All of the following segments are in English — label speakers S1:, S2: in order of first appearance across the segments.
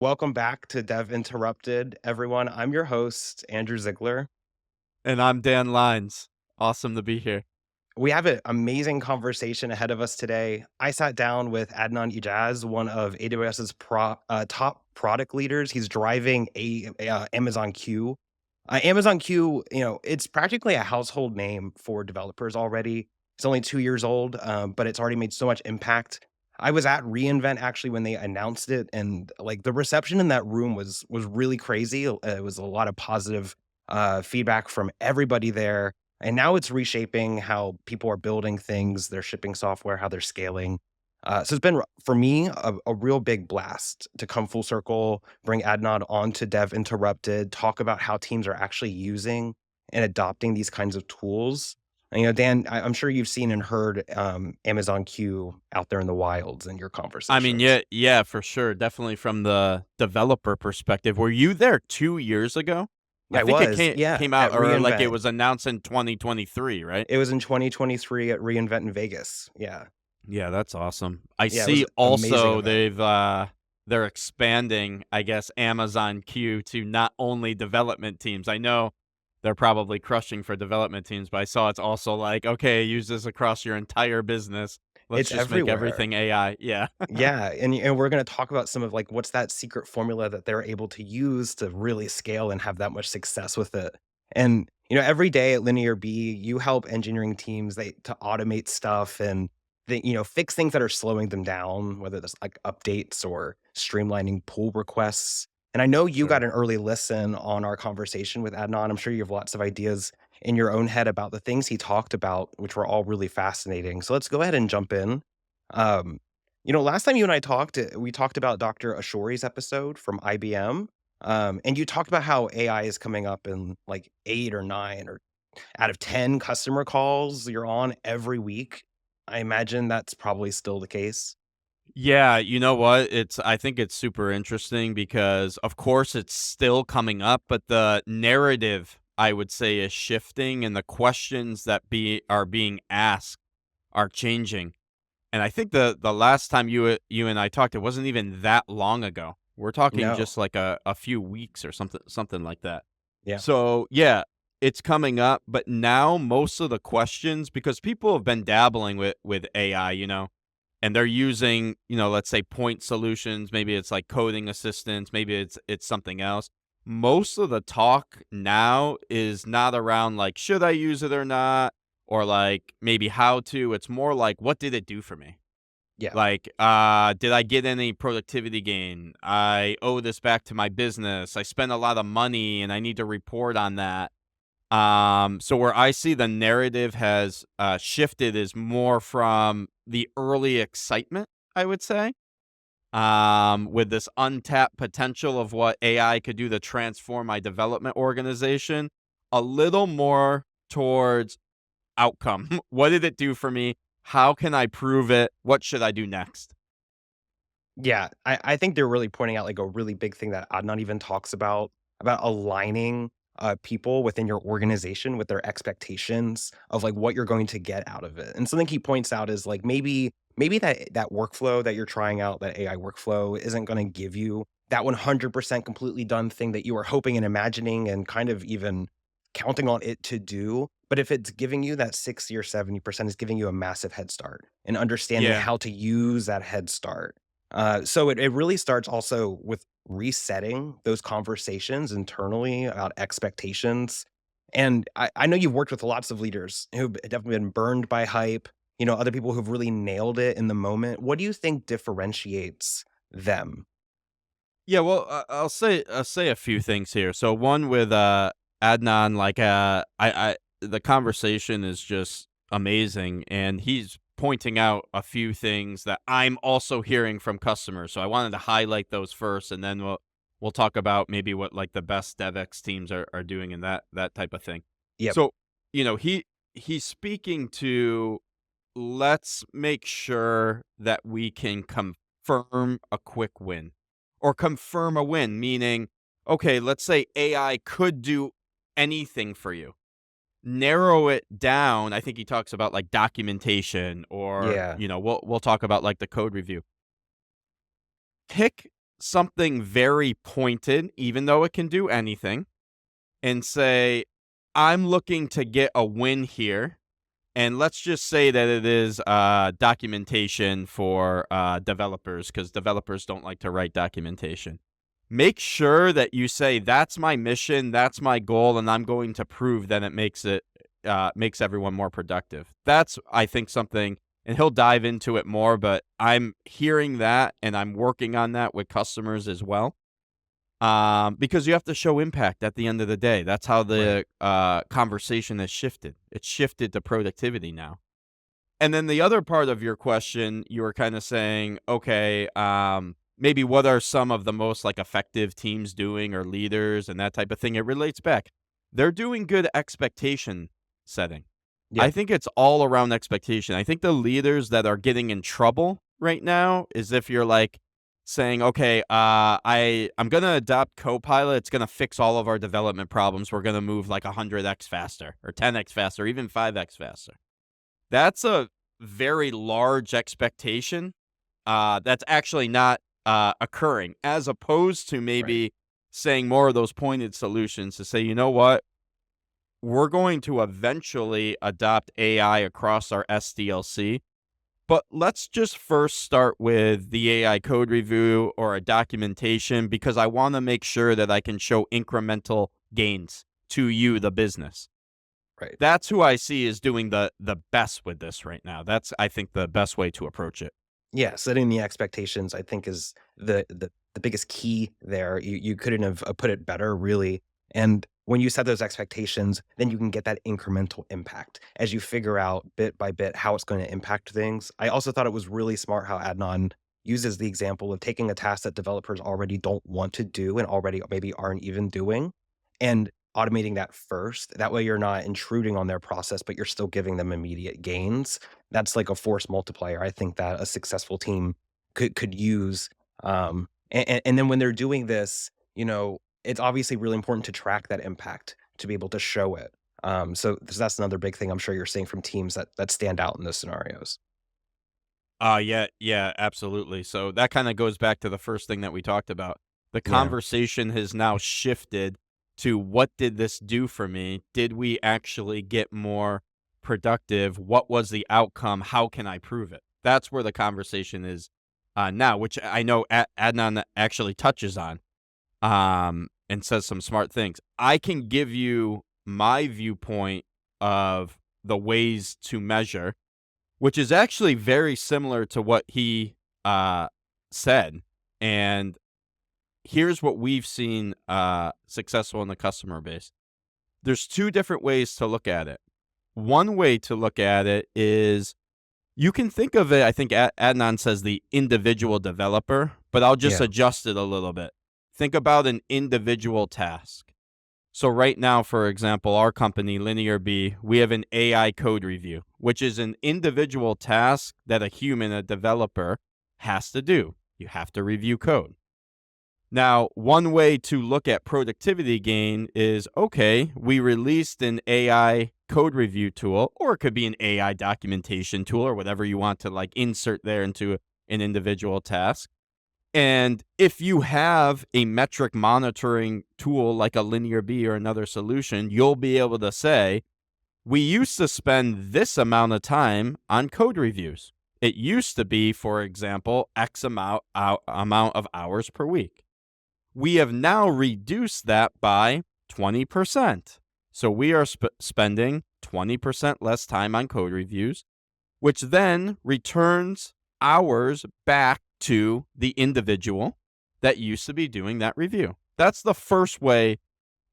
S1: Welcome back to Dev Interrupted, everyone. I'm your host, Andrew Ziegler.
S2: And I'm Dan Lines. Awesome to be here.
S1: We have an amazing conversation ahead of us today. I sat down with Adnan Ijaz, one of AWS's top product leaders. He's driving Amazon Q. Amazon Q, it's practically a household name for developers already. It's only 2 years old, but it's already made so much impact. I was at reInvent actually when they announced it, and like the reception in that room was really crazy. It was a lot of positive feedback from everybody there, and now it's reshaping how people are building things, they're shipping software, how they're scaling. So it's been for me a real big blast to come full circle, bring Adnan on to Dev Interrupted, talk about how teams are actually using and adopting these kinds of tools. And, Dan, I'm sure you've seen and heard Amazon Q out there in the wilds in your
S2: I mean,
S1: conversations.
S2: yeah, for sure. Definitely from the developer perspective. Were you there 2 years ago? I
S1: I
S2: think it
S1: was,
S2: came
S1: yeah,
S2: came out
S1: at
S2: or like it
S1: reInvent.
S2: was announced in 2023, right?
S1: It was in 2023 at reInvent in Vegas. Yeah,
S2: Yeah, that's awesome. I
S1: yeah, it was
S2: see
S1: an amazing
S2: also
S1: event.
S2: they're expanding, I guess, Amazon Q to not only development teams. I know they're probably crushing for development teams, but I saw it's also like, okay, use this across your entire business. Let's
S1: It's
S2: just make
S1: everywhere.
S2: everything AI. Yeah.
S1: Yeah, and we're gonna talk about some of, like, what's that secret formula that they're able to use to really scale and have that much success with it. And, every day at Linear B, you help engineering teams to automate stuff and fix things that are slowing them down, whether that's, like, updates or streamlining pull requests. And I know you got
S2: Sure.
S1: an early listen on our conversation with Adnan. I'm sure you have lots of ideas in your own head about the things he talked about, which were all really fascinating. So let's go ahead and jump in. Um, last time you and I talked, we talked about Dr. Ashori's episode from IBM. And you talked about how AI is coming up in like 8 or 9 or out of 10 customer calls you're on every week. I imagine that's probably still the case.
S2: Yeah, you know what? I think it's super interesting because of course it's still coming up, but the narrative I would say is shifting and the questions that be are being asked are changing. And I think the last time you and I talked, it wasn't even that long ago. We're talking
S1: No.
S2: just like a few weeks or something like that.
S1: Yeah.
S2: So yeah, it's coming up, but now most of the questions because people have been dabbling with AI, and they're using, let's say point solutions, maybe it's like coding assistance, maybe it's something else. Most of the talk now is not around like should I use it or not or like maybe how to. It's more like what did it do for me?
S1: Yeah.
S2: Like did I get any productivity gain? I owe this back to my business. I spent a lot of money and I need to report on that. So where I see the narrative has shifted is more from the early excitement, I would say, with this untapped potential of what AI could do to transform my development organization, a little more towards outcome. What did it do for me? How can I prove it? What should I do next?
S1: Yeah, I think they're really pointing out, like, a really big thing that Adnan even talks about aligning, people within your organization with their expectations of, like, what you're going to get out of it, and something he points out is, like, maybe that workflow that you're trying out, that AI workflow isn't gonna give you that 100% completely done thing that you were hoping and imagining and kind of even counting on it to do, but if it's giving you that 60 or 70%, it's giving you a massive head start and understanding
S2: Yeah.
S1: how to use that head start. So it really starts also with resetting those conversations internally about expectations. And I know you've worked with lots of leaders who've definitely been burned by hype, other people who've really nailed it in the moment. What do you think differentiates them?
S2: Yeah, well, I'll say a few things here. So one with Adnan, like I the conversation is just amazing, and he's pointing out a few things that I'm also hearing from customers. So I wanted to highlight those first, and then we'll talk about maybe what like the best DevX teams are doing and that type of thing.
S1: Yep.
S2: So he's speaking to let's make sure that we can confirm a quick win or confirm a win, meaning, okay, let's say AI could do anything for you. Narrow it down. I think he talks about like documentation or,
S1: Yeah.
S2: we'll talk about like the code review. Pick something very pointed, even though it can do anything, and say, I'm looking to get a win here. And let's just say that it is documentation for developers, because developers don't like to write documentation. Make sure that you say, that's my mission, that's my goal, and I'm going to prove that it makes everyone more productive. That's, I think, something, and he'll dive into it more, but I'm hearing that, and I'm working on that with customers as well. Because you have to show impact at the end of the day. That's how
S1: Right.
S2: the conversation has shifted. It's shifted to productivity now. And then the other part of your question, you were kind of saying, okay, maybe what are some of the most like effective teams doing, or leaders and that type of thing? It relates back. They're doing good expectation setting. I
S1: Yeah.
S2: think it's all around expectation. I think the leaders that are getting in trouble right now is if you're like saying, okay, I'm gonna adopt Copilot. It's gonna fix all of our development problems. We're gonna move like 100x faster, or 10x faster, or even 5x faster. That's a very large expectation. That's actually not occurring, as opposed to
S1: Right.
S2: maybe saying more of those pointed solutions to say, you know what, we're going to eventually adopt AI across our SDLC, but let's just first start with the AI code review or a documentation, because I want to make sure that I can show incremental gains to you, the business.
S1: Right.
S2: That's who I see is doing the best with this right now. That's, I think, the best way to approach it.
S1: Yeah, setting the expectations, I think, is the biggest key there. You couldn't have put it better, really. And when you set those expectations, then you can get that incremental impact as you figure out bit by bit how it's going to impact things. I also thought it was really smart how Adnan uses the example of taking a task that developers already don't want to do and already maybe aren't even doing, and automating that first. That way you're not intruding on their process, but you're still giving them immediate gains. That's like a force multiplier, I think, that a successful team could use. And then when they're doing this, it's obviously really important to track that impact, to be able to show it. So that's another big thing I'm sure you're seeing from teams that stand out in those scenarios.
S2: Yeah, yeah, absolutely. So that kind of goes back to the first thing that we talked about. The
S1: Yeah.
S2: conversation has now shifted to, what did this do for me? Did we actually get more productive? What was the outcome? How can I prove it? That's where the conversation is now, which I know Adnan actually touches on, and says some smart things. I can give you my viewpoint of the ways to measure, which is actually very similar to what he said. And here's what we've seen successful in the customer base. There's two different ways to look at it. One way to look at it is, you can think of it, I think Adnan says the individual developer, but I'll just
S1: Yeah.
S2: adjust it a little bit. Think about an individual task. So right now, for example, our company, Linear B, we have an AI code review, which is an individual task that a human, a developer, has to do. You have to review code. Now, one way to look at productivity gain is, okay, we released an AI code review tool, or it could be an AI documentation tool, or whatever you want to like insert there into an individual task. And if you have a metric monitoring tool like a Linear B or another solution, you'll be able to say, we used to spend this amount of time on code reviews. It used to be, for example, X amount of hours per week. We have now reduced that by 20%. So we are spending 20% less time on code reviews, which then returns hours back to the individual that used to be doing that review. That's the first way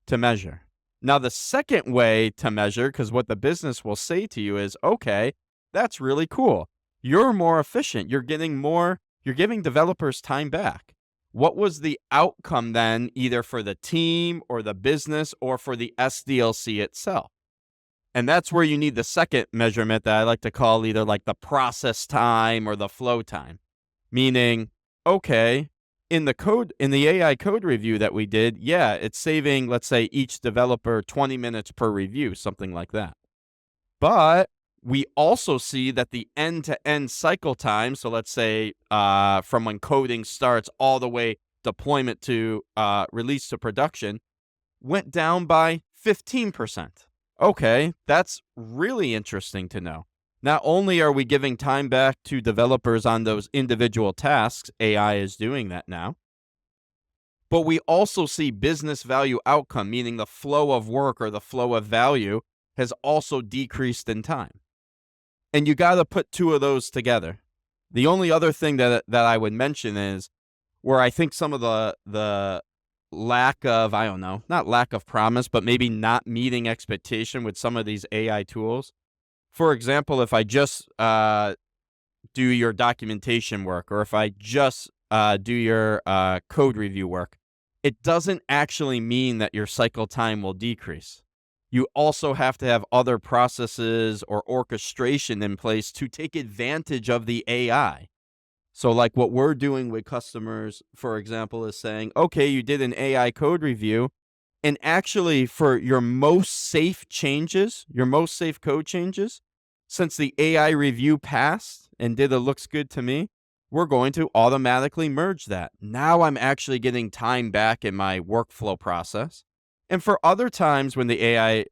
S2: to measure. Now, the second way to measure, because what the business will say to you is, okay, that's really cool. You're more efficient. You're giving developers time back. What was the outcome then, either for the team or the business or for the SDLC itself? And that's where you need the second measurement that I like to call either like the process time or the flow time. Meaning, okay, in the AI code review that we did, yeah, it's saving, let's say, each developer 20 minutes per review, something like that. But we also see that the end-to-end cycle time, so let's say from when coding starts all the way deployment to release to production went down by 15%. Okay, that's really interesting to know. Not only are we giving time back to developers on those individual tasks, AI is doing that now, but we also see business value outcome, meaning the flow of work or the flow of value has also decreased in time. And you got to put two of those together. The only other thing that I would mention is where I think some of the lack of, I don't know, not lack of promise, but maybe not meeting expectation with some of these AI tools. For example, if I just do your documentation work, or if I just do your code review work, it doesn't actually mean that your cycle time will decrease. You also have to have other processes or orchestration in place to take advantage of the AI. So, like what we're doing with customers, for example, is saying, okay, you did an AI code review, and actually, for your most safe changes, your most safe code changes, since the AI review passed and did a looks good to me, we're going to automatically merge that. Now I'm actually getting time back in my workflow process. And for other times when the AI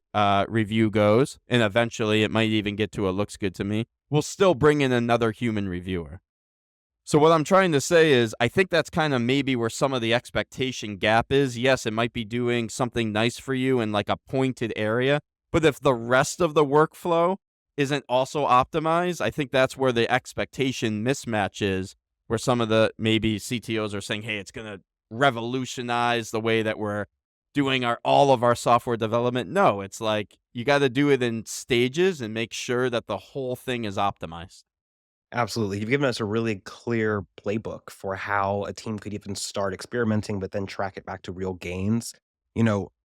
S2: review goes, and eventually it might even get to a looks good to me, we'll still bring in another human reviewer. So what I'm trying to say is I think that's kind of maybe where some of the expectation gap is. Yes, it might be doing something nice for you in like a pointed area, but if the rest of the workflow isn't also optimized, I think that's where the expectation mismatch is, where some of the maybe CTOs are saying, "Hey, it's going to revolutionize the way that we're doing all of our software development." No, it's like you got to do it in stages and make sure that the whole thing is optimized.
S1: Absolutely. You've given us a really clear playbook for how a team could even start experimenting, but then track it back to real gains.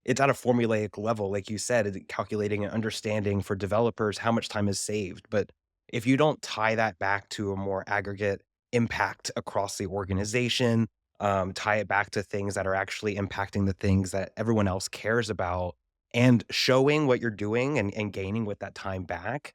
S1: It's at a formulaic level, like you said, calculating and understanding for developers how much time is saved. But if you don't tie that back to a more aggregate impact across the organization, tie it back to things that are actually impacting the things that everyone else cares about, and showing what you're doing and gaining with that time back,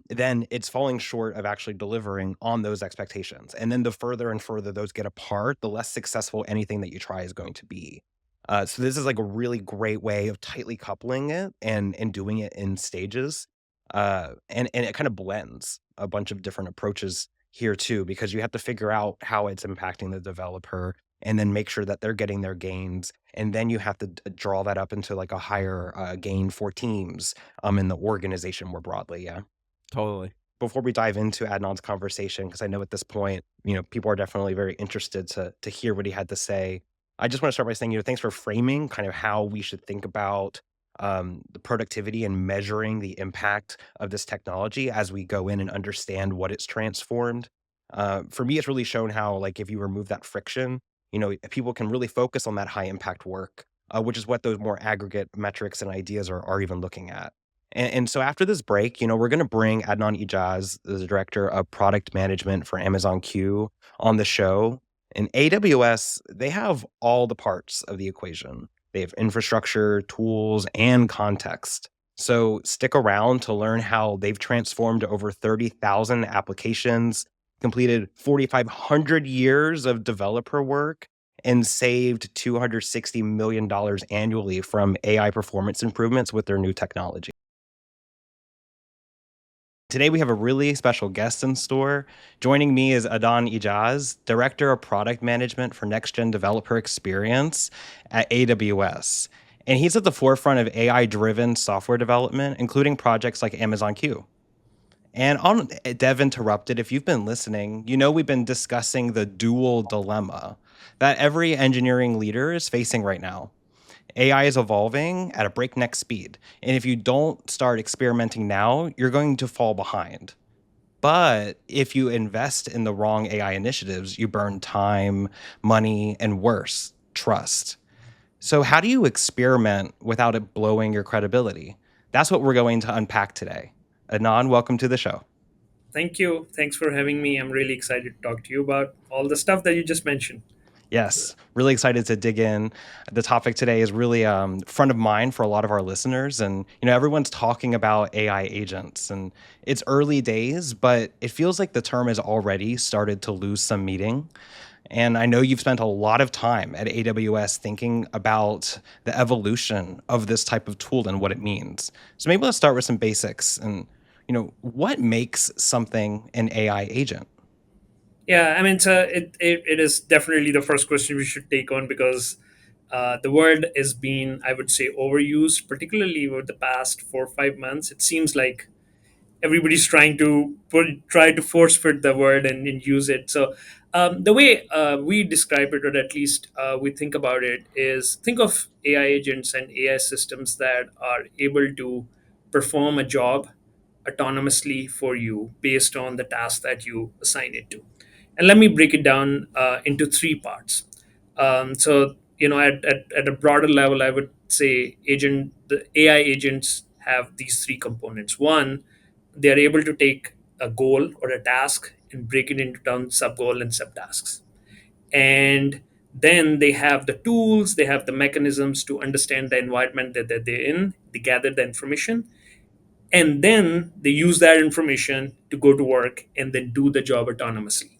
S1: then it's falling short of actually delivering on those expectations. And then the further and further those get apart, the less successful anything that you try is going to be. So this is like a really great way of tightly coupling it and doing it in stages. And it kind of blends a bunch of different approaches here too, because you have to figure out how it's impacting the developer and then make sure that they're getting their gains. And then you have to draw that up into like a higher gain for teams in the organization more broadly. Yeah.
S2: Totally.
S1: Before we dive into Adnan's conversation, because I know at this point, people are definitely very interested to hear what he had to say. I just want to start by saying, thanks for framing kind of how we should think about the productivity and measuring the impact of this technology as we go in and understand what it's transformed. For me, it's really shown how, like, if you remove that friction, people can really focus on that high impact work, which is what those more aggregate metrics and ideas are even looking at. And so after this break, we're going to bring Adnan Ijaz, the director of product management for Amazon Q, on the show. And AWS, they have all the parts of the equation. They have infrastructure, tools, and context. So stick around to learn how they've transformed over 30,000 applications, completed 4,500 years of developer work, and saved $260 million annually from AI performance improvements with their new technology. Today, we have a really special guest in store. Joining me is Adnan Ijaz, Director of Product Management for Next Gen Developer Experience at AWS. And he's at the forefront of AI driven software development, including projects like Amazon Q. And on Dev Interrupted, if you've been listening, we've been discussing the dual dilemma that every engineering leader is facing right now. AI is evolving at a breakneck speed. And if you don't start experimenting now, you're going to fall behind. But if you invest in the wrong AI initiatives, you burn time, money, and worse, trust. So, how do you experiment without it blowing your credibility? That's what we're going to unpack today. Adnan, welcome to the show.
S3: Thank you. Thanks for having me. I'm really excited to talk to you about all the stuff that you just mentioned.
S1: Yes, really excited to dig in. The topic today is really front of mind for a lot of our listeners, and everyone's talking about AI agents, and it's early days, but it feels like the term has already started to lose some meaning. And I know you've spent a lot of time at AWS thinking about the evolution of this type of tool and what it means. So maybe let's start with some basics. And what makes something an AI agent?
S3: Yeah, I mean, so it is definitely the first question we should take on, because the word is being, I would say, overused, particularly over the past 4 or 5 months. It seems like everybody's trying to try to force fit the word and use it. So the way we describe it, or at least we think about it, is think of AI agents and AI systems that are able to perform a job autonomously for you based on the task that you assign it to. And let me break it down into three parts. So, at a broader level, I would say the AI agents have these three components. One, they are able to take a goal or a task and break it into down sub goal and subtasks. And then they have the tools, they have the mechanisms to understand the environment that they're in, they gather the information, and then they use that information to go to work and then do the job autonomously.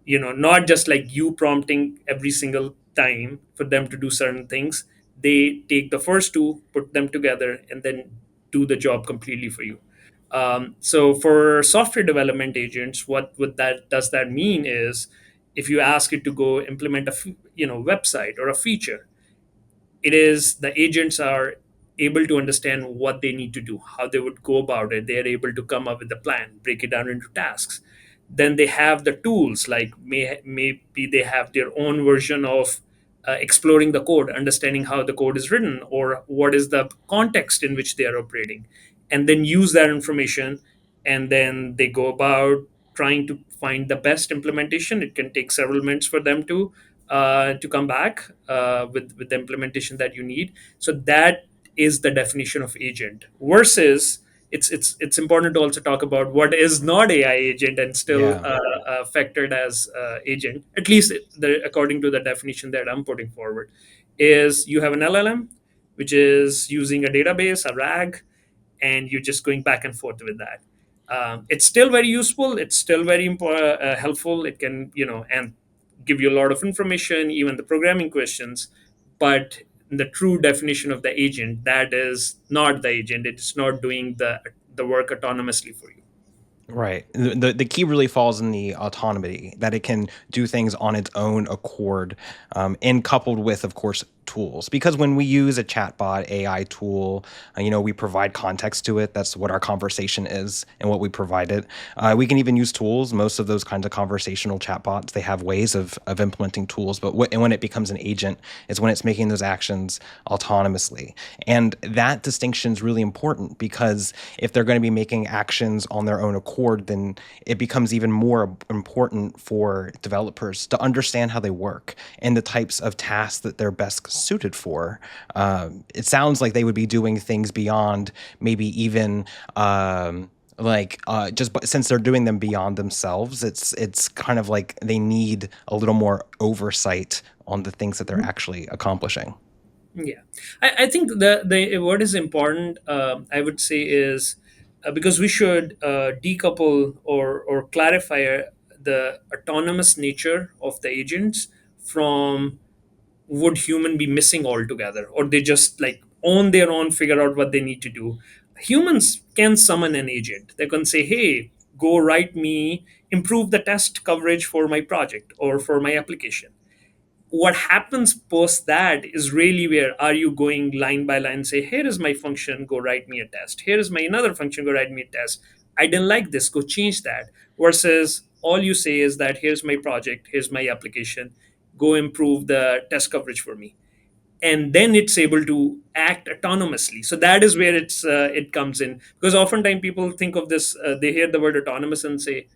S3: Not just like you prompting every single time for them to do certain things. They take the first two, put them together, and then do the job completely for you. So for software development agents, what that does that mean is, if you ask it to go implement website or a feature, it is the agents are able to understand what they need to do, how they would go about it. They are able to come up with a plan, break it down into tasks. Then they have the tools, like maybe they have their own version of exploring the code, understanding how the code is written or what is the context in which they are operating, and then use that information. And then they go about trying to find the best implementation. It can take several minutes for them to come back with the implementation that you need. So that is the definition of agent. Versus, it's important to also talk about what is not AI agent and still
S1: Yeah.
S3: factored as agent. At least according to the definition that I'm putting forward, is you have an LLM, which is using a database, a RAG, and you're just going back and forth with that. It's still very useful. It's still very helpful. It can, and give you a lot of information, even the programming questions. But the true definition of the agent, that is not the agent. It's not doing the work autonomously for you.
S1: Right. The key really falls in the autonomy, that it can do things on its own accord, and coupled with, of course, tools. Because when we use a chatbot AI tool, we provide context to it. That's what our conversation is and what we provide it. We can even use tools. Most of those kinds of conversational chatbots, they have ways of implementing tools. But and when it becomes an agent, is when it's making those actions autonomously. And that distinction is really important, because if they're going to be making actions on their own accord, then it becomes even more important for developers to understand how they work and the types of tasks that they're best suited for. It sounds like they would be doing things beyond maybe even since they're doing them beyond themselves. It's kind of like they need a little more oversight on the things that they're actually accomplishing.
S3: Yeah, I think the what is important, I would say, is because we should decouple or clarify the autonomous nature of the agents from, would human be missing altogether, or they just like on their own figure out what they need to do. Humans can summon an agent. They can say, hey, go write me, improve the test coverage for my project or for my application. What happens post that is really where are you going line by line, say, here is my function, go write me a test, here is my another function, go write me a test, I didn't like this, go change that. Versus all you say is that here's my project, here's my application, go improve the test coverage for me. And then it's able to act autonomously. So that is where it comes in, because oftentimes people think of this, they hear the word autonomous and say,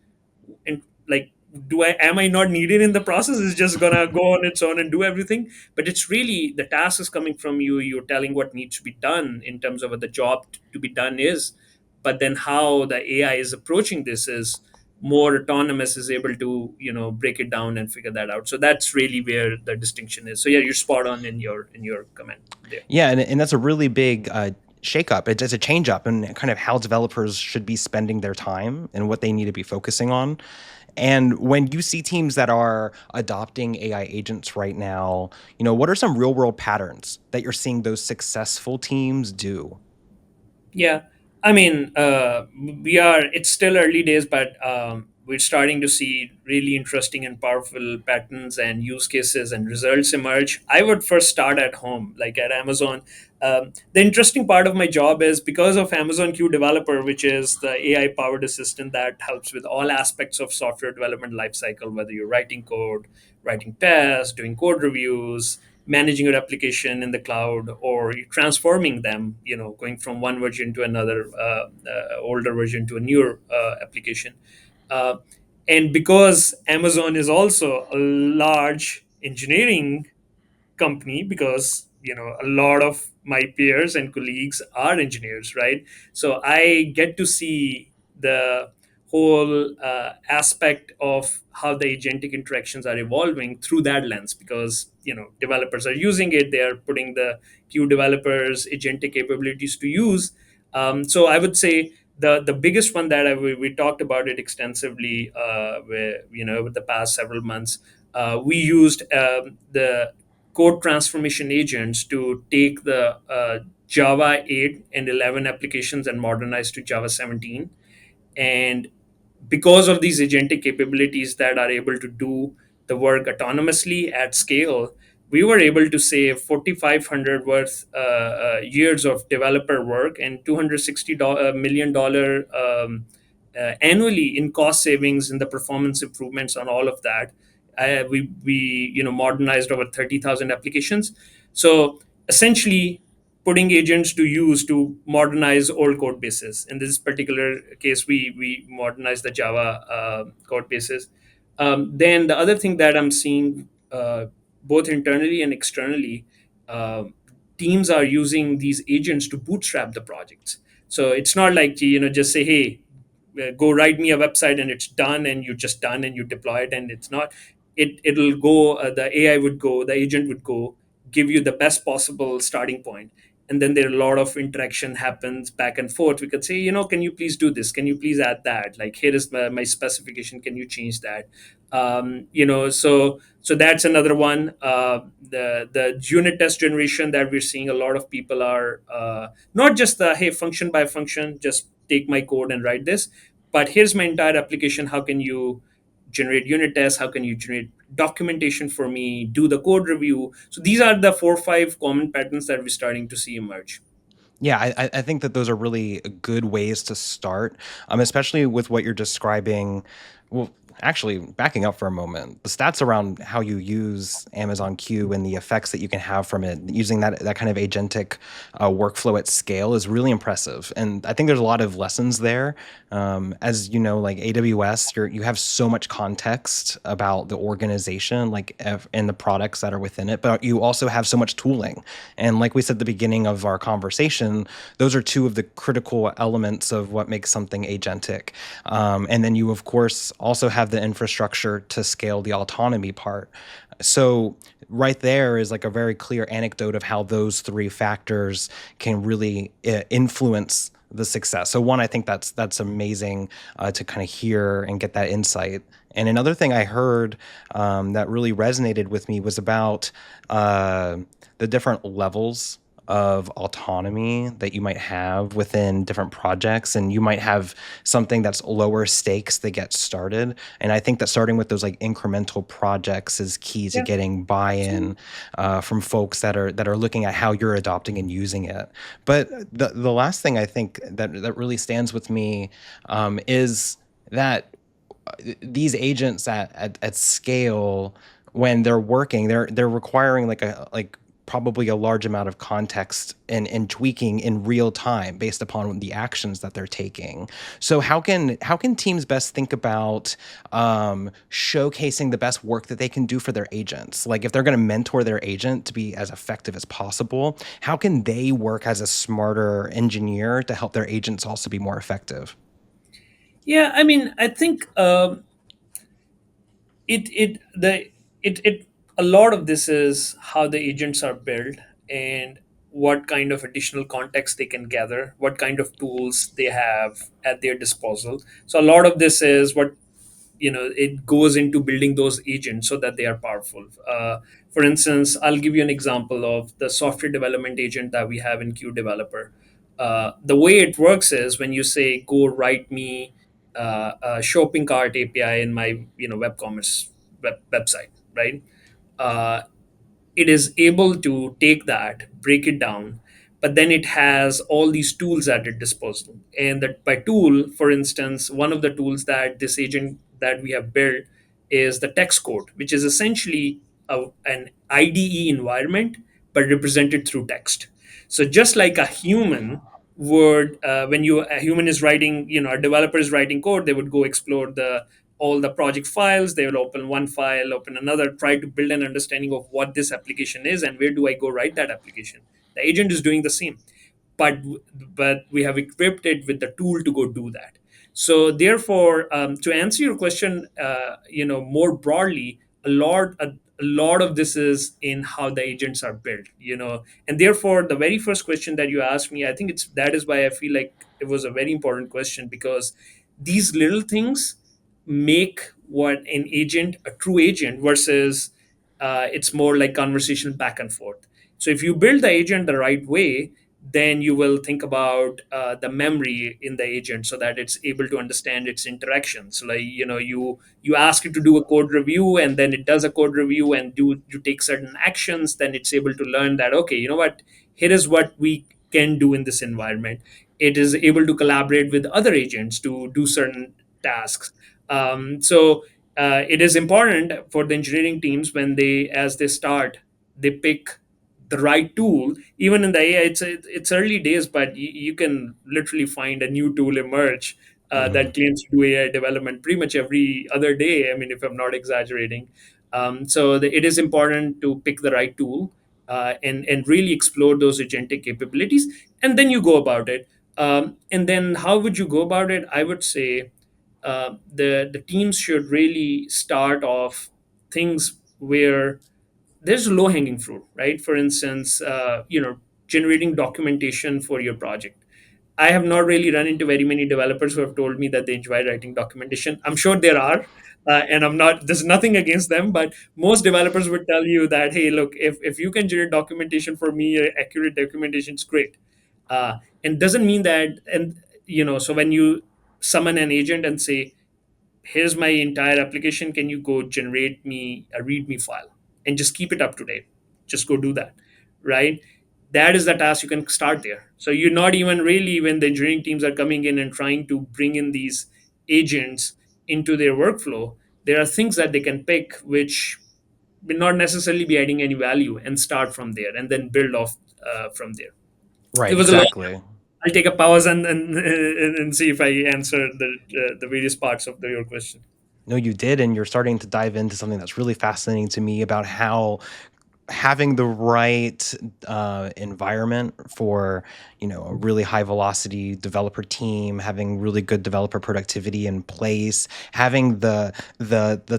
S3: and like, do I am I not needed in the process, it's just gonna go on its own and do everything. But it's really the task is coming from you, you're telling what needs to be done in terms of what the job to be done is. But then how the AI is approaching this is more autonomous, is able to break it down and figure that out. So that's really where the distinction is. So yeah, you're spot on in your comment there.
S1: Yeah, and that's a really big shakeup. It's a change up in kind of how developers should be spending their time and what they need to be focusing on. And when you see teams that are adopting AI agents right now, what are some real world patterns that you're seeing those successful teams do?
S3: Yeah, I mean, we are. It's still early days, but we're starting to see really interesting and powerful patterns and use cases and results emerge. I would first start at home, like at Amazon. The interesting part of my job is because of Amazon Q Developer, which is the AI powered assistant that helps with all aspects of software development lifecycle, whether you're writing code, writing tests, doing code reviews, managing your application in the cloud, or transforming them, going from one version to another, older version to a newer application. uh, and because Amazon is also a large engineering company, because a lot of my peers and colleagues are engineers, right? So I get to see the whole aspect of how the agentic interactions are evolving through that lens, because developers are using it, they are putting the Q developers agentic capabilities to use. So I would say the biggest one that we talked about it extensively, where over the past several months, we used the code transformation agents to take the Java 8 and 11 applications and modernize to Java 17. And because of these agentic capabilities that are able to do the work autonomously at scale, we were able to save 4,500 worth years of developer work and $260 million annually in cost savings in the performance improvements on all of that. We modernized over 30,000 applications. So essentially, putting agents to use to modernize old code bases. In this particular case, we modernized the Java code bases. Then the other thing that I'm seeing, both internally and externally, uh, teams are using these agents to bootstrap the projects. So it's not like just say, hey, go write me a website and it's done, and you just done and you deploy it, and it's not. It'll go. The AI would go. The agent would go, give you the best possible starting point, and then there are a lot of interaction happens back and forth. We could say, can you please do this, can you please add that, like here is my specification, can you change that? So that's another one. The unit test generation that we're seeing, a lot of people are not just the, hey, function by function, just take my code and write this, but here's my entire application, how can you generate unit tests, how can you generate documentation for me, do the code review. So these are the 4 or 5 common patterns that we're starting to see emerge.
S1: Yeah, I think that those are really good ways to start, especially with what you're describing. Well, actually, backing up for a moment, the stats around how you use Amazon Q and the effects that you can have from it, using that kind of agentic workflow at scale is really impressive. And I think there's a lot of lessons there. As you know, like AWS, you have so much context about the organization, like and the products that are within it, but you also have so much tooling. And like we said at the beginning of our conversation, those are two of the critical elements of what makes something agentic. And then you, of course, also have the infrastructure to scale the autonomy part. So right there is like a very clear anecdote of how those three factors can really influence the success. So one, I think that's amazing to kind of hear and get that insight. And another thing I heard that really resonated with me was about the different levels of autonomy that you might have within different projects, and you might have something that's lower stakes to get started. And I think that starting with those like incremental projects is key to
S3: Yeah.
S1: getting
S3: So
S1: buy-in from folks that are looking at how you're adopting and using it. But the last thing I think that really stands with me is that these agents at scale, when they're working, they're requiring like probably a large amount of context and tweaking in real time based upon the actions that they're taking. So how can teams best think about showcasing the best work that they can do for their agents? Like if they're going to mentor their agent to be as effective as possible, how can they work as a smarter engineer to help their agents also be more effective?
S3: yeah, I mean, I think it it the it a lot of this is how the agents are built, and what kind of additional context they can gather, what kind of tools they have at their disposal. So a lot of this is what it goes into building those agents so that they are powerful. For instance, I'll give you an example of the software development agent that we have in Q Developer. The way it works is when you say, "Go write me a shopping cart API in my web commerce website," right? Uh, it is able to take that, break it down, but then it has all these tools at its disposal. And that by tool, for instance, one of the tools that this agent that we have built is the text code, which is essentially an IDE environment, but represented through text. So just like a human would, when a human is writing, a developer is writing code, they would go explore the all the project files. They will open one file, open another, try to build an understanding of what this application is and where do I go write that application. The agent is doing the same, but we have equipped it with the tool to go do that. So therefore, to answer your question, more broadly, a lot of this is in how the agents are built, and therefore the very first question that you asked me, I think it's that is why I feel like it was a very important question, because these little things make what an agent a true agent versus it's more like conversation back and forth. So if you build the agent the right way, then you will think about the memory in the agent so that it's able to understand its interactions. Like you ask it to do a code review, and then it does a code review, and you take certain actions, then it's able to learn that, okay, you know what, here is what we can do in this environment. It is able to collaborate with other agents to do certain tasks. So it is important for the engineering teams when as they start, they pick the right tool. Even in the AI, it's early days, but you can literally find a new tool emerge
S1: Mhm.
S3: that claims to do AI development pretty much every other day. I mean, if I'm not exaggerating. It is important to pick the right tool and really explore those agentic capabilities, and then you go about it. And then how would you go about it? I would say the teams should really start off things where there's low hanging fruit, right? For instance, generating documentation for your project. I have not really run into very many developers who have told me that they enjoy writing documentation. I'm sure there are, and I'm not. There's nothing against them, but most developers would tell you that, hey, look, if you can generate documentation for me, accurate documentation is great. And doesn't mean that, and so when you summon an agent and say, here's my entire application, can you go generate me a readme file and just keep it up to date, just go do that, right? That is the task. You can start there. So you're not even really, when the engineering teams are coming in and trying to bring in these agents into their workflow, there are things that they can pick which will not necessarily be adding any value, and start from there and then build off from there. It
S1: Right,
S3: was a long.
S1: exactly.
S3: I'll take a pause and see if I answer the various parts of your question.
S1: No, you did, and you're starting to dive into something that's really fascinating to me about how having the right environment for a really high velocity developer team, having really good developer productivity in place, having the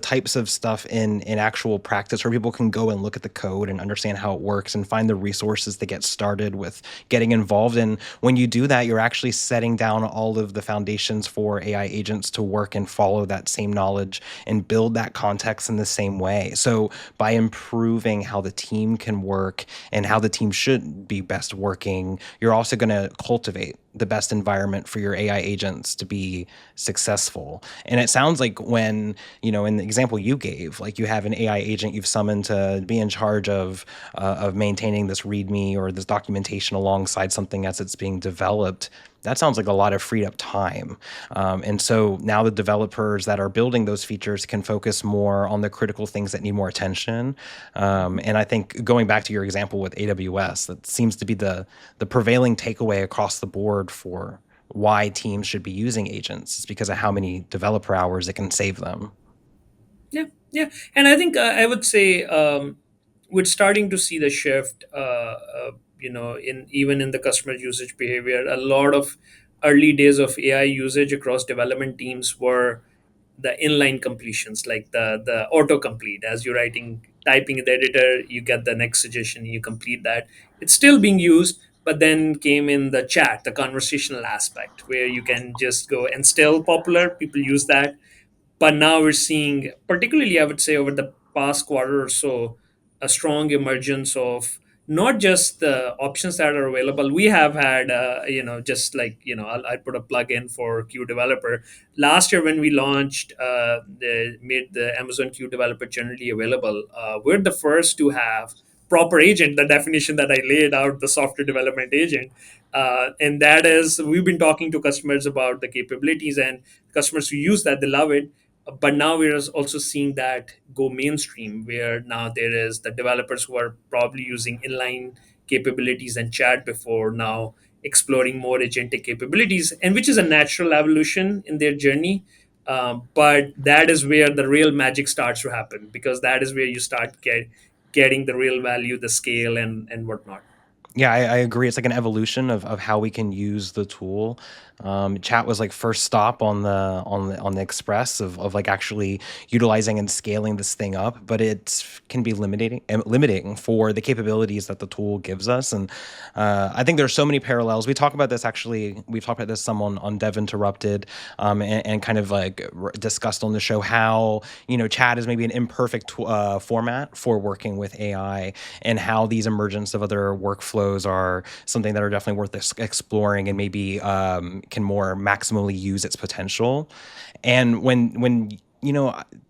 S1: types of stuff in actual practice where people can go and look at the code and understand how it works and find the resources to get started with getting involved. And when you do that, you're actually setting down all of the foundations for AI agents to work and follow that same knowledge and build that context in the same way. So by improving how the team can work and how the team should be best working, you're also going to cultivate the best environment for your AI agents to be successful. And it sounds like when, in the example you gave, like you have an AI agent you've summoned to be in charge of maintaining this README or this documentation alongside something as it's being developed. That sounds like a lot of freed up time. And so now the developers that are building those features can focus more on the critical things that need more attention. And I think going back to your example with AWS, that seems to be the prevailing takeaway across the board for why teams should be using agents is because of how many developer hours it can save them.
S3: Yeah, yeah, and I think I would say we're starting to see the shift. In even in the customer usage behavior, a lot of early days of AI usage across development teams were the inline completions, like the autocomplete. As you're typing in the editor, you get the next suggestion, you complete that. It's still being used, but then came in the chat, the conversational aspect, where you can just go, and still popular. People use that, But now we're seeing, particularly, I would say, over the past quarter or so, a strong emergence of not just the options that are available. We have had, just like, I put a plug in for Q Developer. Last year, when we launched, made the Amazon Q Developer generally available, we're the first to have proper agent, the definition that I laid out, the software development agent. And that is, we've been talking to customers about the capabilities, and customers who use that, they love it. But now we're also seeing that go mainstream, where now there is the developers who are probably using inline capabilities and chat before, now exploring more agentic capabilities, and which is a natural evolution in their journey. But that is where the real magic starts to happen, because that is where you start getting the real value, the scale, and whatnot.
S1: Yeah, I agree. It's like an evolution of how we can use the tool. Chat was like first stop on the express of like actually utilizing and scaling this thing up, but it can be limiting for the capabilities that the tool gives us. And I think there's so many parallels. We talk about this actually. We've talked about this some on Dev Interrupted, and kind of like discussed on the show how chat is maybe an imperfect format for working with AI, and how these emergence of other workflows are something that are definitely worth exploring, and maybe can more maximally use its potential. And when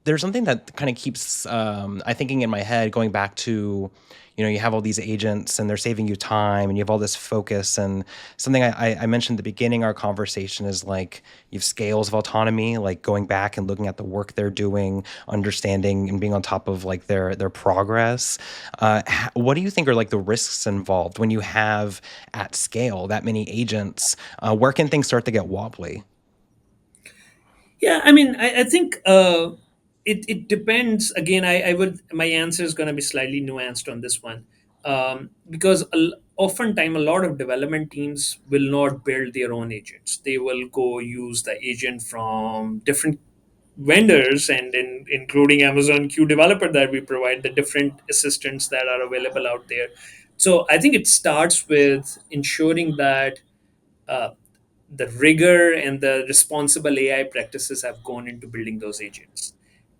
S1: there's something that kind of keeps I thinking in my head, going back to you have all these agents and they're saving you time and you have all this focus, and something I mentioned at the beginning of our conversation is like you have scales of autonomy, like going back and looking at the work they're doing, understanding and being on top of like their progress. What do you think are like the risks involved when you have at scale that many agents? Where can things start to get wobbly?
S3: Yeah, I mean, I think it depends. Again, I would, my answer is going to be slightly nuanced on this one, because oftentimes a lot of development teams will not build their own agents. They will go use the agent from different vendors, and including Amazon Q Developer, that we provide, the different assistants that are available out there. So I think it starts with ensuring that uh, the rigor and the responsible AI practices have gone into building those agents.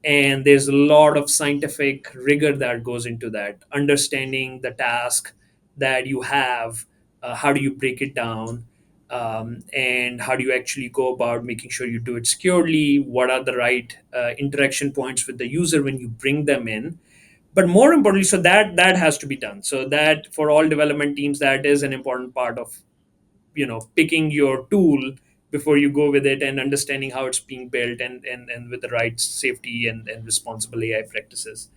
S3: And there's a lot of scientific rigor that goes into that, understanding the task that you have, how do you break it down, and how do you actually go about making sure you do it securely, what are the right interaction points with the user when you bring them in. But more importantly, so that has to be done. So that for all development teams, that is an important part of picking your tool before you go with it, and understanding how it's being built, and with the right safety and responsible AI practices.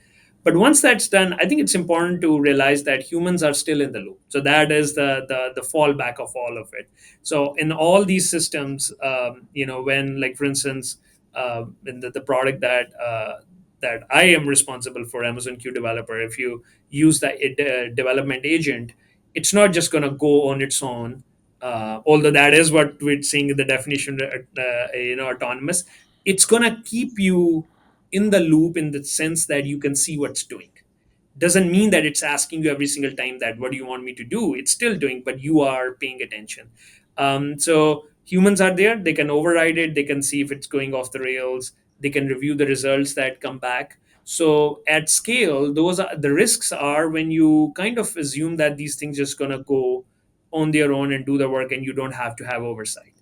S3: But once that's done, I think it's important to realize that humans are still in the loop. So that is the fallback of all of it. So in all these systems, when, like, for instance, in the product that I am responsible for, Amazon Q Developer, if you use the development agent, it's not just going to go on its own, although that is what we're seeing in the definition, autonomous. It's going to keep you in the loop, in the sense that you can see what's doing. Doesn't mean that it's asking you every single time that what do you want me to do. It's still doing, but you are paying attention. So humans are there, they can override it, they can see if it's going off the rails, they can review the results that come back. So at scale, those are the risks, are when you kind of assume that these things just going to go on their own and do the work, and you don't have to have oversight.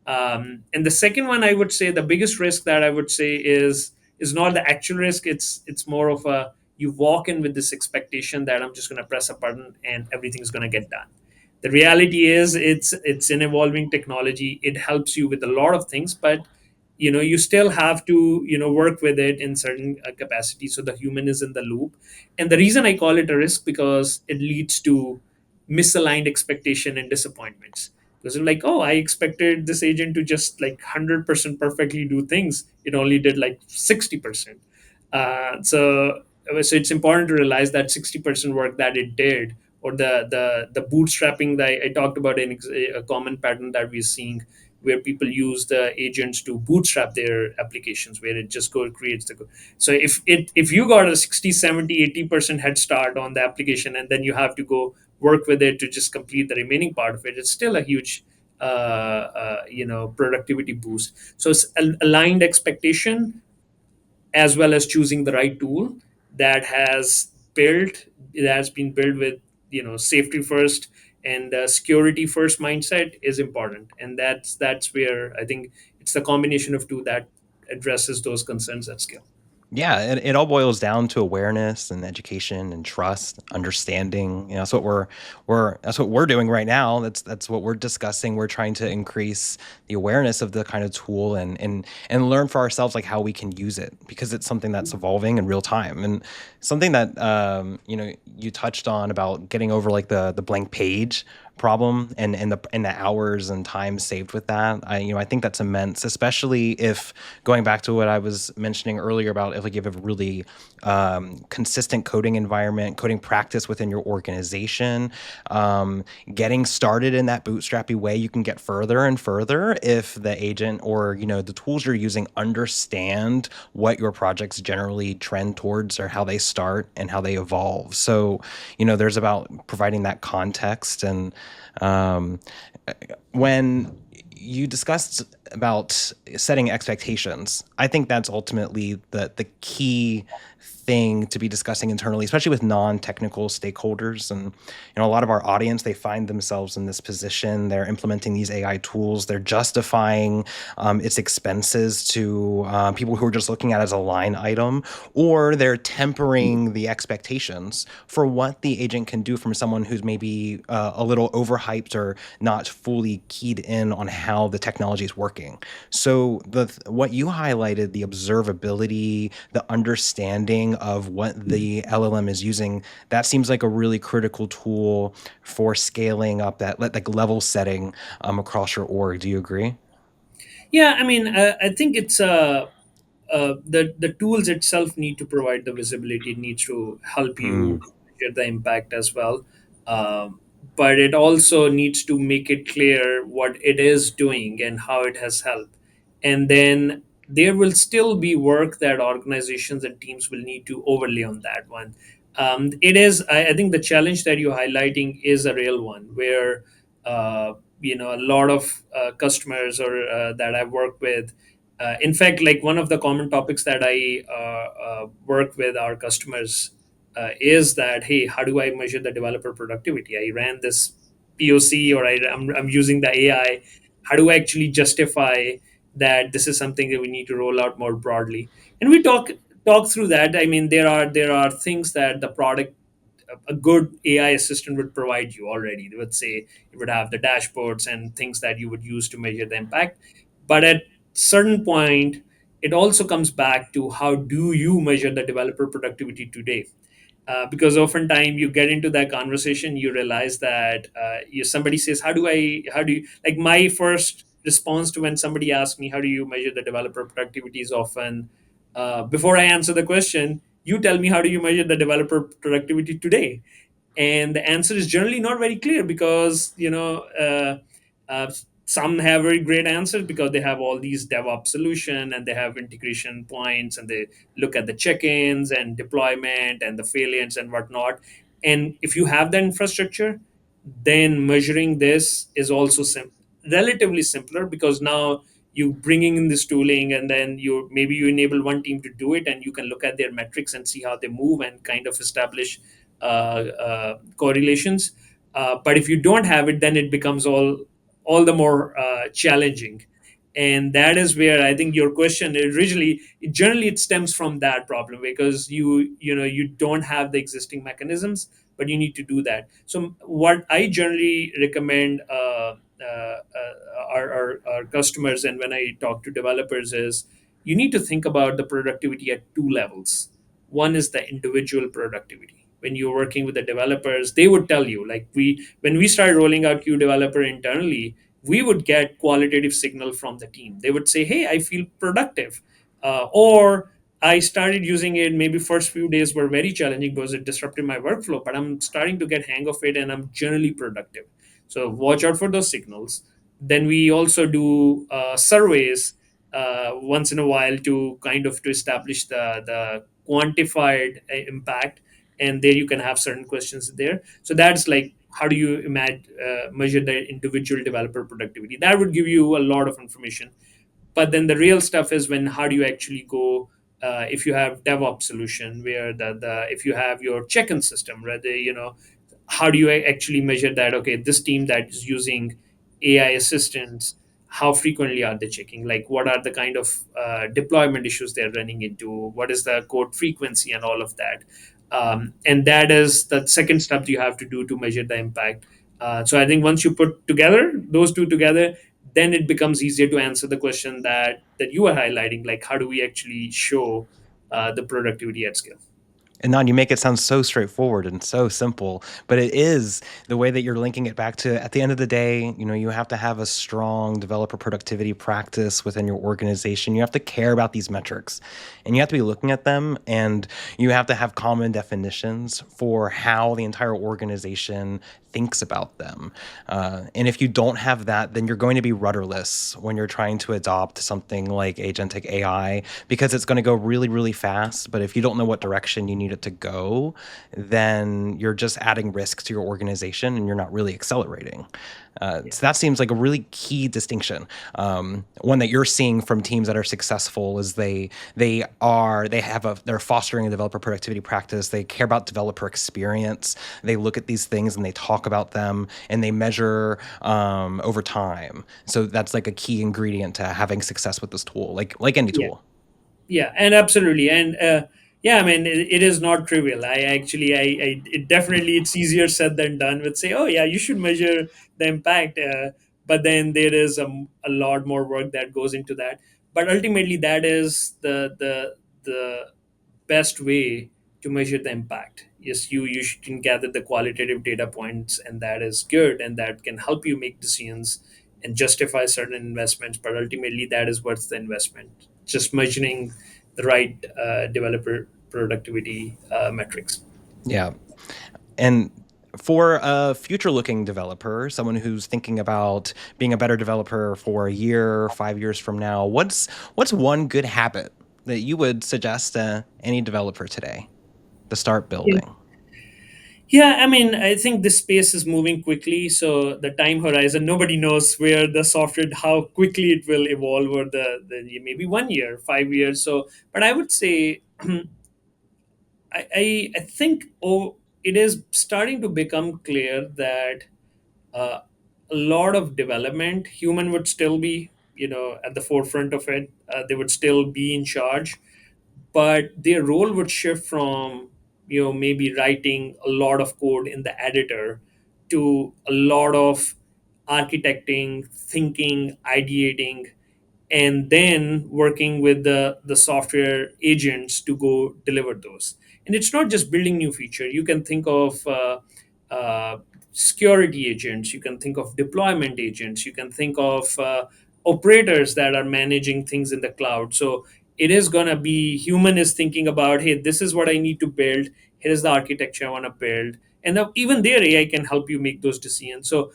S3: And the second one, I would say, the biggest risk that I would say is not the actual risk. It's more of a, you walk in with this expectation that I'm just going to press a button and everything's going to get done. The reality is, it's an evolving technology. It helps you with a lot of things, but you still have to work with it in certain capacity, so the human is in the loop. And the reason I call it a risk, because it leads to misaligned expectation and disappointments. Because it's like, oh, I expected this agent to just like 100% perfectly do things, it only did like 60%. So it's important to realize that 60% work that it did, or the bootstrapping that I talked about, in a common pattern that we're seeing, where people use the agents to bootstrap their applications, where it just creates the code. So if you got a 60, 70, 80% head start on the application, and then you have to go work with it to just complete the remaining part of it, it's still a huge productivity boost. So it's aligned expectation, as well as choosing the right tool that has been built with safety first and security first mindset is important. And that's where I think it's the combination of two that addresses those concerns at scale.
S1: Yeah, it all boils down to awareness and education and trust, understanding. That's what we're doing right now. That's what we're discussing. We're trying to increase the awareness of the kind of tool and learn for ourselves like how we can use it, because it's something that's evolving in real time, and something that you touched on about getting over like the blank page problem and the hours and time saved with that. I think that's immense, especially if, going back to what I was mentioning earlier about, if like you have a really consistent coding environment, coding practice within your organization, getting started in that bootstrappy way, you can get further and further if the agent or the tools you're using understand what your projects generally trend towards, or how they start and how they evolve. So there's about providing that context. And um, when you discussed about setting expectations, I think that's ultimately the key thing to be discussing internally, especially with non-technical stakeholders. And a lot of our audience, they find themselves in this position. They're implementing these AI tools. They're justifying its expenses to people who are just looking at it as a line item, or they're tempering the expectations for what the agent can do from someone who's maybe a little overhyped or not fully keyed in on how the technology is working. So what you highlighted, the observability, the understanding of what the LLM is using, that seems like a really critical tool for scaling up that like level setting across your org. Do you agree?
S3: Yeah, I mean, I think it's the tools itself need to provide the visibility. It needs to help
S1: Mm.
S3: you measure the impact as well, um, but it also needs to make it clear what it is doing and how it has helped. And then there will still be work that organizations and teams will need to overlay on that one. It is, I think, the challenge that you're highlighting is a real one, where a lot of customers or that I've worked with. In fact, like one of the common topics that I work with our customers is that, hey, how do I measure the developer productivity? I ran this POC, or I'm using the AI. How do I actually justify that this is something that we need to roll out more broadly? And we talk through that. I mean, there are things that the product, a good AI assistant would provide you already. They would say it would have the dashboards and things that you would use to measure the impact. But at certain point, it also comes back to how do you measure the developer productivity today? Because oftentimes you get into that conversation, you realize that somebody says, how do you, like my first response to when somebody asks me, how do you measure the developer productivity, is often, before I answer the question, you tell me, how do you measure the developer productivity today? And the answer is generally not very clear, because uh, some have very great answers because they have all these DevOps solution and they have integration points, and they look at the check-ins and deployment and the failures and whatnot. And if you have that infrastructure, then measuring this is also relatively simpler, because now you bringing in this tooling, and then you enable one team to do it, and you can look at their metrics and see how they move and kind of establish correlations. But if you don't have it, then it becomes all the more challenging. And that is where I think your question originally, generally it stems from that problem, because you don't have the existing mechanisms, but you need to do that. So what I generally recommend our customers, and when I talk to developers, is you need to think about the productivity at two levels. One is the individual productivity. When you're working with the developers, they would tell you, like, when we started rolling out Q Developer internally, we would get qualitative signal from the team. They would say, hey, I feel productive, or I started using it. Maybe first few days were very challenging because it disrupted my workflow, but I'm starting to get hang of it and I'm generally productive. So watch out for those signals. Then we also do surveys once in a while to kind of to establish the quantified impact, and there you can have certain questions there. So that's like, how do you measure the individual developer productivity? That would give you a lot of information. But then the real stuff is when, how do you actually go if you have DevOps solution where the if you have your check-in system, rather, how do you actually measure that? Okay, this team that is using AI assistants, how frequently are they checking? Like, what are the kind of deployment issues they're running into? What is the code frequency and all of that? And that is the second step you have to do to measure the impact. So I think once you put together those two together, then it becomes easier to answer the question that you are highlighting, like how do we actually show the productivity at scale.
S1: And non, you make it sound so straightforward and so simple, but it is the way that you're linking it back to, at the end of the day, you have to have a strong developer productivity practice within your organization. You have to care about these metrics and you have to be looking at them, and you have to have common definitions for how the entire organization thinks about them. And if you don't have that, then you're going to be rudderless when you're trying to adopt something like agentic AI, because it's going to go really, really fast. But if you don't know what direction you need it to go, then you're just adding risk to your organization and you're not really accelerating.
S3: Yeah.
S1: So that seems like a really key distinction. One that you're seeing from teams that are successful is they're fostering a developer productivity practice. They care about developer experience. They look at these things and they talk about them and they measure over time. So that's like a key ingredient to having success with this tool, like any
S3: Yeah.
S1: tool.
S3: Yeah, and absolutely, and yeah, I mean, it is not trivial. It definitely, it's easier said than done. With say, oh yeah, you should measure the impact, but then there is a lot more work that goes into that. But ultimately, that is the best way to measure the impact. Yes, can gather the qualitative data points, and that is good, and that can help you make decisions and justify certain investments. But ultimately, that is worth the investment. Just measuring the right developer productivity metrics.
S1: Yeah. And for a future looking developer, someone who's thinking about being a better developer for a year, 5 years from now, what's one good habit that you would suggest to any developer today to start building?
S3: Yeah, I mean, I think this space is moving quickly. So the time horizon, nobody knows where the software, how quickly it will evolve over the maybe 1 year, 5 years. So, but I would say, I think it is starting to become clear that uh, a lot of development, human would still be, at the forefront of it. They would still be in charge, but their role would shift from maybe writing a lot of code in the editor to a lot of architecting, thinking, ideating, and then working with the software agents to go deliver those. And it's not just building new feature. You can think of uh, security agents, you can think of deployment agents, you can think of operators that are managing things in the cloud. So it is going to be human is thinking about, hey, this is what I need to build, here's the architecture I want to build, and even there AI can help you make those decisions. So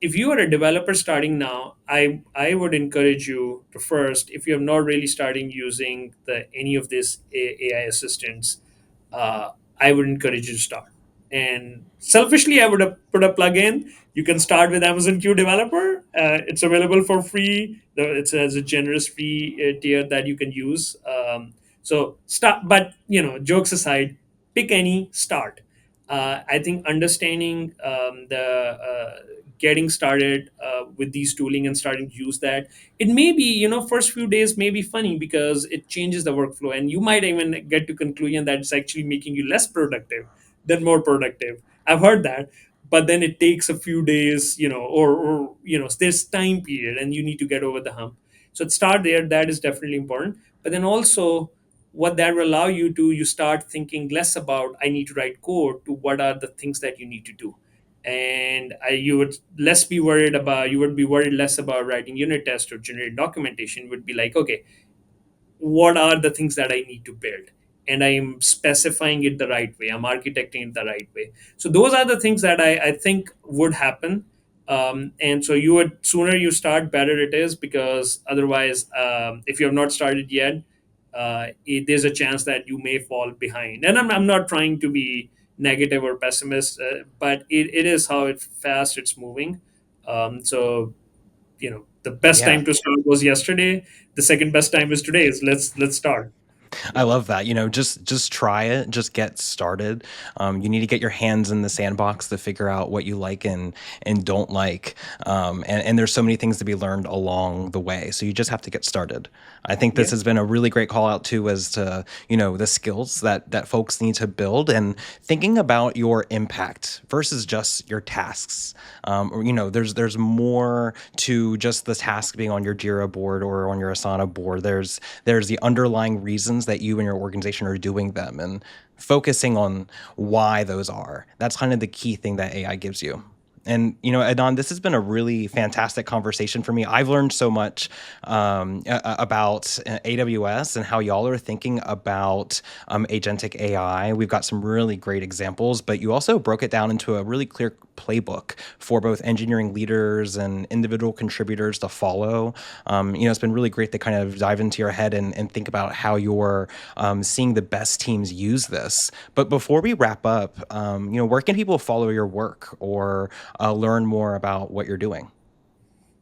S3: if you are a developer starting now, I would encourage you to first, if you're not really starting using any of these AI assistants, uh, I would encourage you to start. And selfishly, I would have put a plugin. You can start with Amazon Q Developer. It's available for free. It has a generous free tier that you can use. So start, but jokes aside, pick any, start. I think understanding the getting started with these tooling and starting to use that, it may be, first few days may be funny because it changes the workflow, and you might even get to conclusion that it's actually making you less productive than more productive. I've heard that. But then it takes a few days, or there's time period and you need to get over the hump. So start there, that is definitely important. But then also, what that will allow you to, you start thinking less about I need to write code to what are the things that you need to do. And you would less be worried about, you would be worried less about writing unit tests or generate documentation. Would be like, okay, what are the things that I need to build, and I am specifying it the right way, I'm architecting it the right way. So those are the things that I think would happen. And so you would, sooner you start, better it is, because otherwise, if you have not started yet, there's a chance that you may fall behind. And I'm not trying to be negative or pessimist, but it is how fast it's moving. So the best
S1: Yeah.
S3: time to start was yesterday, the second best time is today. Is let's start.
S1: I love that. Just try it, just get started. You need to get your hands in the sandbox to figure out what you like and don't like. And there's so many things to be learned along the way. So you just have to get started. I think this
S3: Yeah.
S1: has been a really great call out too, as to the skills that folks need to build, and thinking about your impact versus just your tasks. There's more to just the task being on your Jira board or on your Asana board. There's the underlying reasons that you and your organization are doing them, and focusing on why those are. That's kind of the key thing that AI gives you. And Adnan, this has been a really fantastic conversation for me. I've learned so much about AWS and how y'all are thinking about agentic AI. We've got some really great examples, but you also broke it down into a really clear playbook for both engineering leaders and individual contributors to follow. It's been really great to kind of dive into your head and think about how you're seeing the best teams use this. But before we wrap up, where can people follow your work or learn more about what you're doing?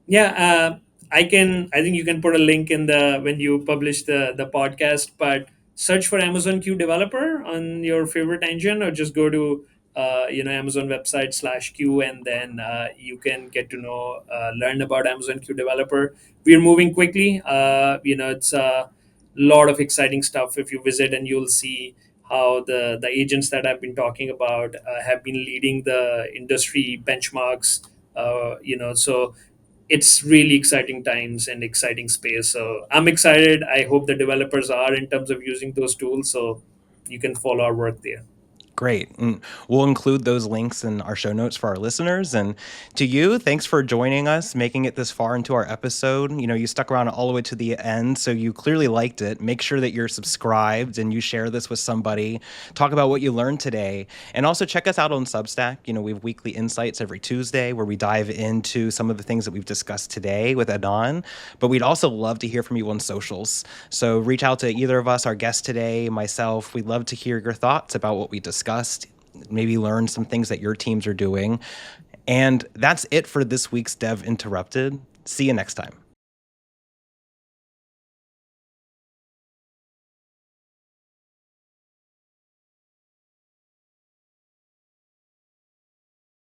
S3: Yeah, I think you can put a link in the when you publish the podcast. But search for Amazon Q Developer on your favorite engine, or just go to Amazon website /Q, and then you can get to know learn about Amazon Q Developer. We're moving quickly. It's a lot of exciting stuff. If you visit, and you'll see how the agents that I've been talking about have been leading the industry benchmarks. So it's really exciting times and exciting space. So I'm excited. I hope the developers are, in terms of using those tools. So you can follow our work there.
S1: Great. And we'll include those links in our show notes for our listeners. And to you, thanks for joining us, making it this far into our episode. You stuck around all the way to the end, so you clearly liked it. Make sure that you're subscribed and you share this with somebody. Talk about what you learned today. And also check us out on Substack. We have weekly insights every Tuesday where we dive into some of the things that we've discussed today with Adnan. But we'd also love to hear from you on socials. So reach out to either of us, our guest today, myself. We'd love to hear your thoughts about what we discussed. Maybe learn some things that your teams are doing. And that's it for this week's Dev Interrupted. See you next time.